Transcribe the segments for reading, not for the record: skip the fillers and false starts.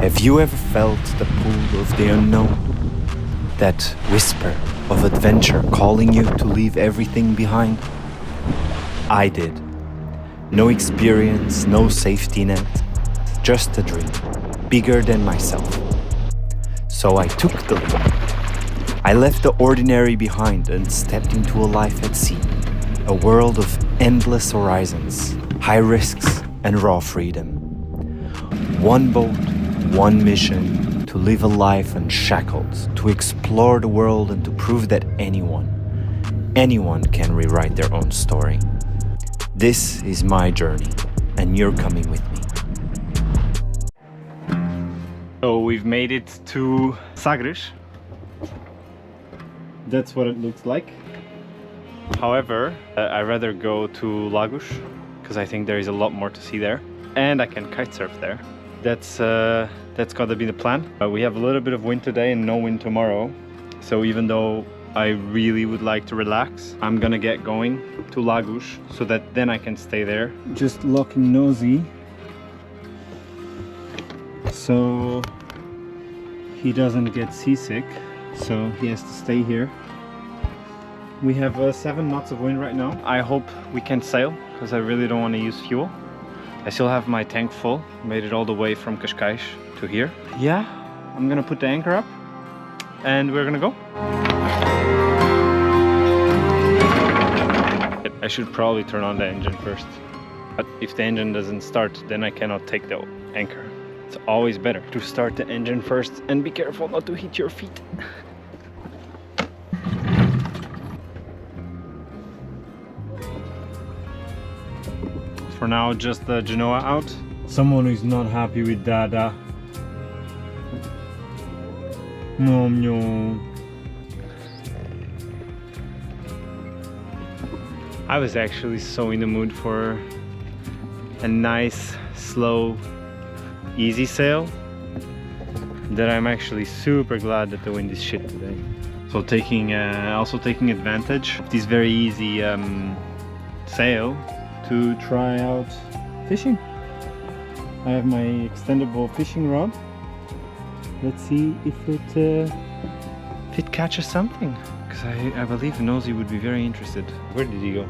Have you ever felt the pull of the unknown? That whisper of adventure calling you to leave everything behind? I did. No experience, no safety net, just a dream, bigger than myself. So I took the leap. I left the ordinary behind and stepped into a life at sea, a world of endless horizons, high risks and raw freedom. One boat, one mission, to live a life unshackled, to explore the world and to prove that anyone can rewrite their own story. This is my journey, and you're coming with me. So we've made it to Sagres. That's what it looks like. However, I'd rather go to Lagos because I think there is a lot more to see there, and I can kite surf there. That's got to be the plan. We have a little bit of wind today and no wind tomorrow, so even though I really would like to relax, I'm gonna get going to Lagos so that then I can stay there. Just looking nosy, so he doesn't get seasick, so he has to stay here. We have 7 knots of wind right now. I hope we can sail because I really don't want to use fuel. I still have my tank full, made it all the way from Cascais to here. Yeah, I'm gonna put the anchor up and we're gonna go. I should probably turn on the engine first, but if the engine doesn't start, then I cannot take the anchor. It's always better to start the engine first and be careful not to hit your feet. For now, just the Genoa out. Someone who's not happy with Dada. No. I was actually so in the mood for a nice, slow, easy sail that I'm actually super glad that the wind is shit today. So also taking advantage of this very easy sail to try out fishing. I have my extendable fishing rod. Let's see if it catches something, because I believe Nosy would be very interested. Where did he go?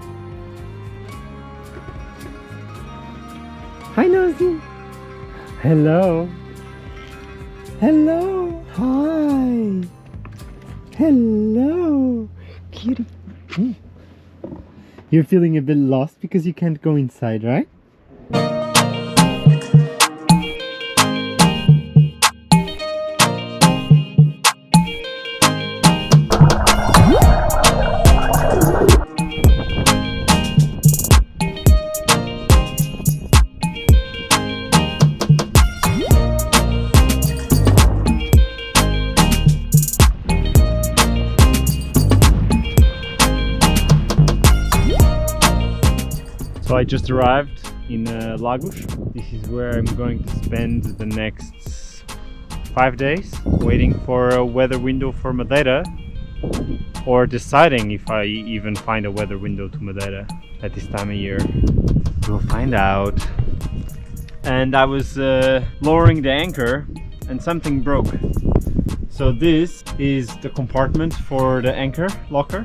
Hi Nosy! Hello! Hello! Hi! Hello! Kitty! You're feeling a bit lost because you can't go inside, right? So I just arrived in Lagos. This is where I'm going to spend the next 5 days, waiting for a weather window for Madeira, or deciding if I even find a weather window to Madeira at this time of year. We'll find out. And I was lowering the anchor and something broke. So this is the compartment for the anchor locker.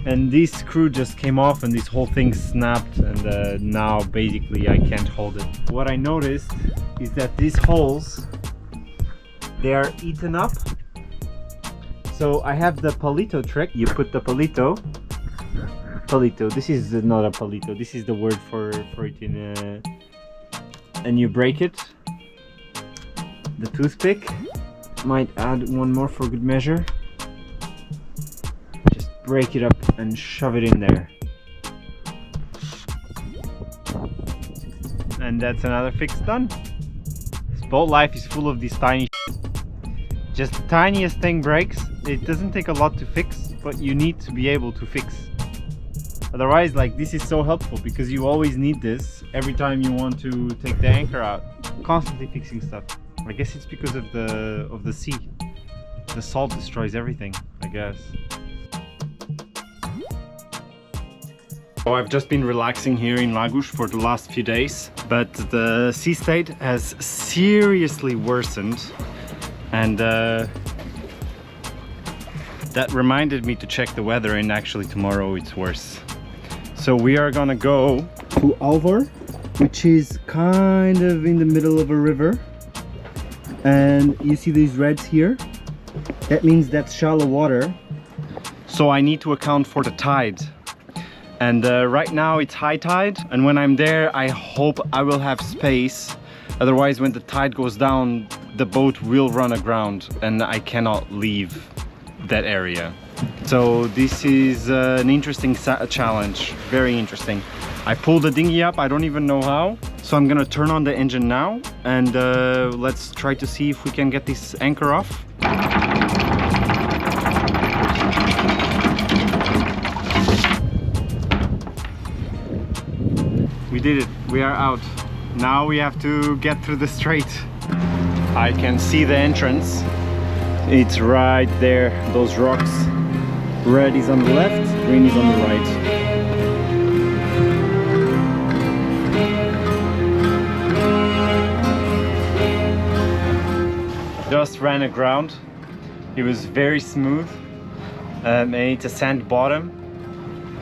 And this screw just came off and this whole thing snapped, and now basically I can't hold it. What I noticed is that these holes, they are eaten up. So I have the palito trick. You put the palito, this is not a palito, this is the word for it in and you break it. The toothpick, might add one more for good measure. Break it up and shove it in there, and that's another fix done. This boat life is full of these tiny just the tiniest thing breaks. It doesn't take a lot to fix, but you need to be able to fix. Otherwise, like, this is so helpful because you always need this every time you want to take the anchor out. Constantly fixing stuff. I guess it's because of the sea. The salt destroys everything, I guess. So I've just been relaxing here in Lagos for the last few days, but the sea state has seriously worsened, and that reminded me to check the weather, and actually tomorrow it's worse. So we are gonna go to Alvor, which is kind of in the middle of a river, and you see these reds here? That means that's shallow water. So I need to account for the tide. And right now it's high tide, and when I'm there I hope I will have space. Otherwise, when the tide goes down, the boat will run aground and I cannot leave that area. So this is an interesting challenge, very interesting. I pulled the dinghy up, I don't even know how. So I'm gonna turn on the engine now, and let's try to see if we can get this anchor off. We did it, we are out. Now we have to get through the strait. I can see the entrance. It's right there, those rocks. Red is on the left, green is on the right. Just ran aground. It was very smooth, and it's a sand bottom,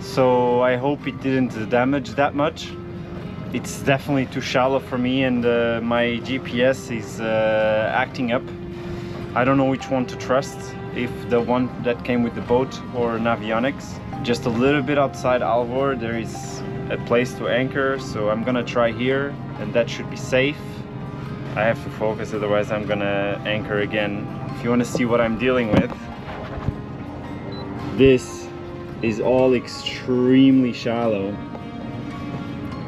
so I hope it didn't damage that much. It's definitely too shallow for me, and my GPS is acting up. I don't know which one to trust, if the one that came with the boat or Navionics. Just a little bit outside Alvor there is a place to anchor, so I'm gonna try here, and that should be safe. I have to focus, otherwise I'm gonna anchor again. If you want to see what I'm dealing with, this is all extremely shallow,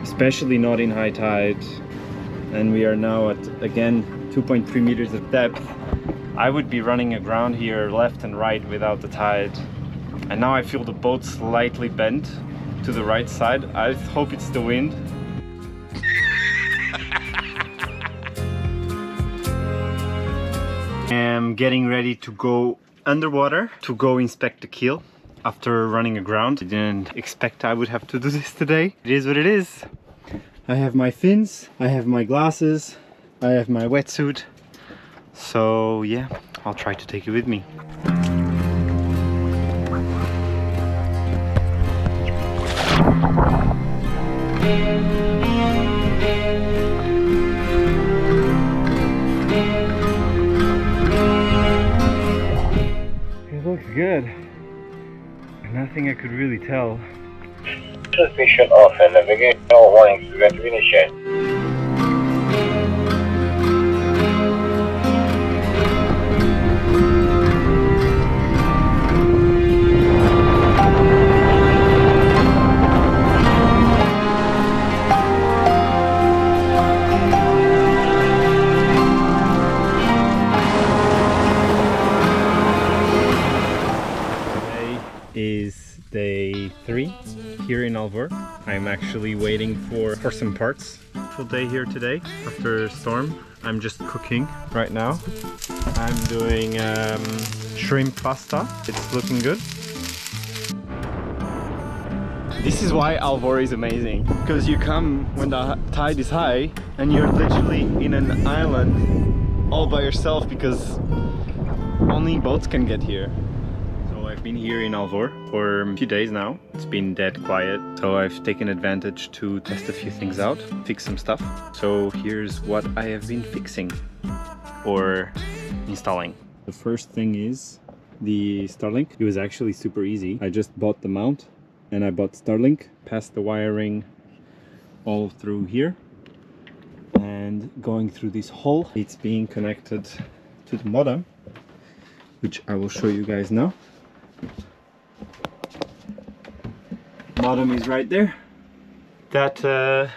especially not in high tide, and we are now at, again, 2.3 meters of depth. I would be running aground here left and right without the tide, and now I feel the boat slightly bent to the right side. I hope it's the wind. I'm getting ready to go underwater to go inspect the keel after running aground. I didn't expect I would have to do this today. It is what it is. I have my fins, I have my glasses, I have my wetsuit. So yeah, I'll try to take it with me. It looks good. Nothing I could really tell. Transmission off and navigational warnings prevent to initiate. Is day 3 here in Alvor. I'm actually waiting for some parts. Full day here today after a storm. I'm just cooking right now. I'm doing shrimp pasta. It's looking good. This is why Alvor is amazing, because you come when the tide is high and you're literally in an island all by yourself, because only boats can get here. I've been here in Alvor for a few days now. It's been dead quiet, so I've taken advantage to test a few things out, fix some stuff. So here's what I have been fixing or installing. The first thing is the Starlink. It was actually super easy. I just bought the mount and I bought Starlink, passed the wiring all through here and going through this hole. It's being connected to the modem, which I will show you guys now. Modem is right there. That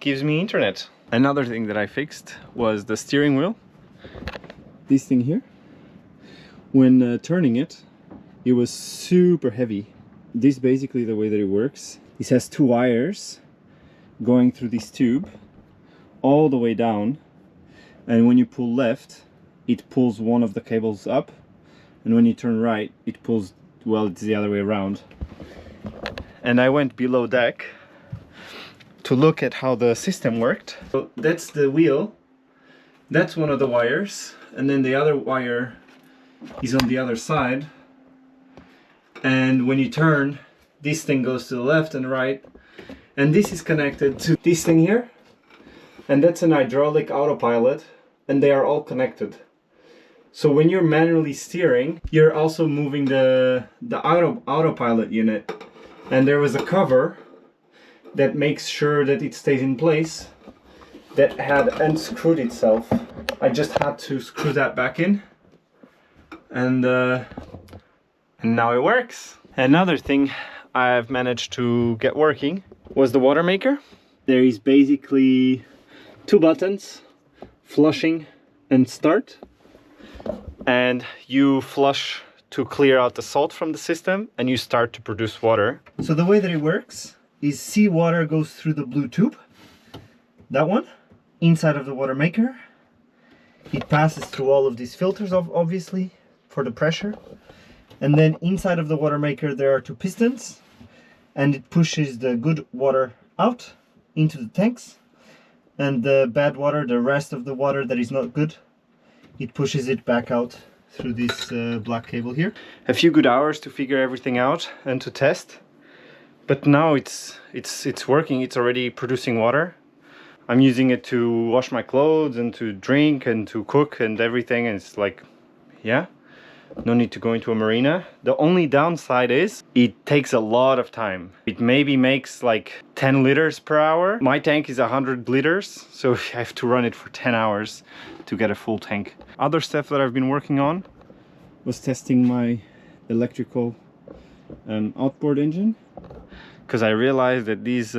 gives me internet. Another thing that I fixed was the steering wheel. This thing here. When turning it, it was super heavy. This is basically the way that it works. This has 2 wires going through this tube all the way down, and when you pull left, it pulls one of the cables up, and when you turn right, it pulls, well, it's the other way around. and I went below deck to look at how the system worked. So that's the wheel, that's one of the wires, and then the other wire is on the other side. And when you turn, this thing goes to the left and right, and this is connected to this thing here, and that's an hydraulic autopilot, and they are all connected. So when you're manually steering, you're also moving the autopilot unit, and there was a cover that makes sure that it stays in place that had unscrewed itself. I just had to screw that back in, and now it works. Another thing I've managed to get working was the water maker. There is basically two buttons, flushing and start, and you flush to clear out the salt from the system, and you start to produce water. So the way that it works is seawater goes through the blue tube, that one, inside of the water maker. It passes through all of these filters, obviously, for the pressure. And then inside of the water maker there are two pistons, and it pushes the good water out into the tanks, and the bad water, the rest of the water that is not good, it pushes it back out through this black cable here. A few good hours to figure everything out and to test, but now it's working. It's already producing water. I'm using it to wash my clothes and to drink and to cook and everything, and it's like, yeah, no need to go into a marina. The only downside is it takes a lot of time. It maybe makes like 10 liters per hour. My tank is 100 liters, so I have to run it for 10 hours to get a full tank. Other stuff that I've been working on was testing my electrical outboard engine, because I realized that these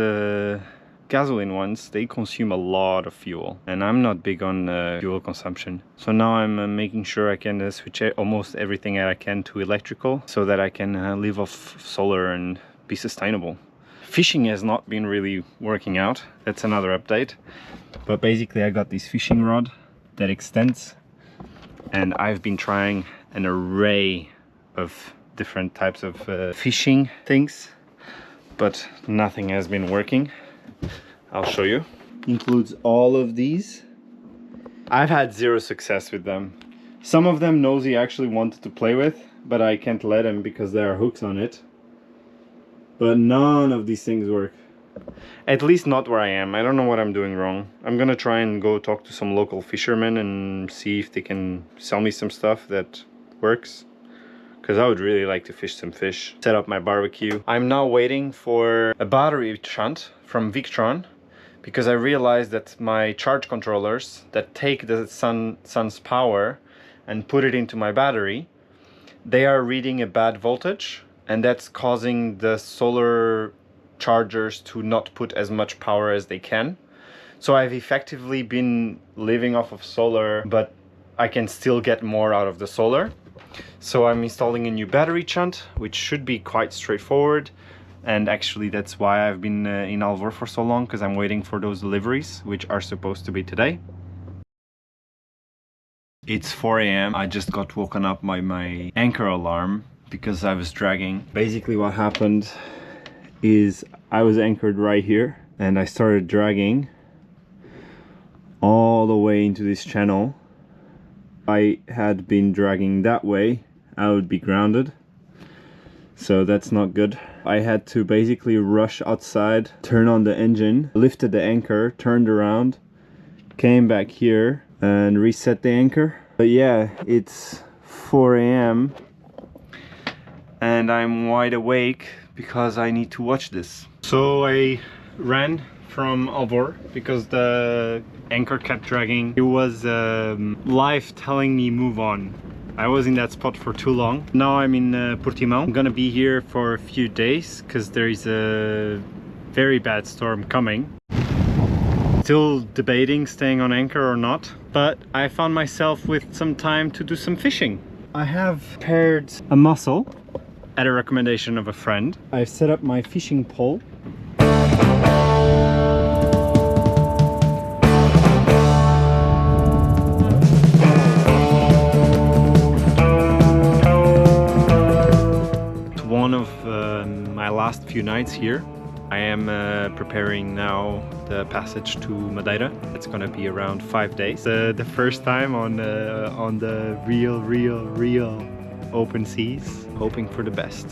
gasoline ones, they consume a lot of fuel, and I'm not big on fuel consumption. So now I'm making sure I can switch almost everything that I can to electrical, so that I can live off solar and be sustainable. Fishing has not been really working out. That's another update. But basically I got this fishing rod that extends, and I've been trying an array of different types of fishing things, but nothing has been working. I'll show you. Includes all of these. I've had zero success with them. Some of them Nosy actually wanted to play with, but I can't let him because there are hooks on it. But none of these things work. At least not where I am. I don't know what I'm doing wrong. I'm gonna try and go talk to some local fishermen and see if they can sell me some stuff that works, because I would really like to fish some fish. Set up my barbecue. I'm now waiting for a battery shunt from Victron, because I realized that my charge controllers that take the sun's power and put it into my battery, they are reading a bad voltage, and that's causing the solar chargers to not put as much power as they can. So I've effectively been living off of solar, but I can still get more out of the solar. So I'm installing a new battery shunt, which should be quite straightforward. And actually that's why I've been in Alvor for so long, because I'm waiting for those deliveries, which are supposed to be today. It's 4 AM. I just got woken up by my anchor alarm because I was dragging. Basically what happened is I was anchored right here, and I started dragging all the way into this channel. I had been dragging that way, I would be grounded. So that's not good. I had to basically rush outside, turn on the engine, lifted the anchor, turned around, came back here and reset the anchor. But yeah, it's 4 AM and I'm wide awake because I need to watch this. So I ran from Alvor because the anchor kept dragging. It was life telling me move on. I was in that spot for too long. Now I'm in Portimão. I'm gonna be here for a few days because there is a very bad storm coming. Still debating staying on anchor or not, but I found myself with some time to do some fishing. I have paired a mussel at a recommendation of a friend. I've set up my fishing pole. One of my last few nights here. I am preparing now the passage to Madeira. It's gonna be around 5 days. The first time on the real open seas. Hoping for the best.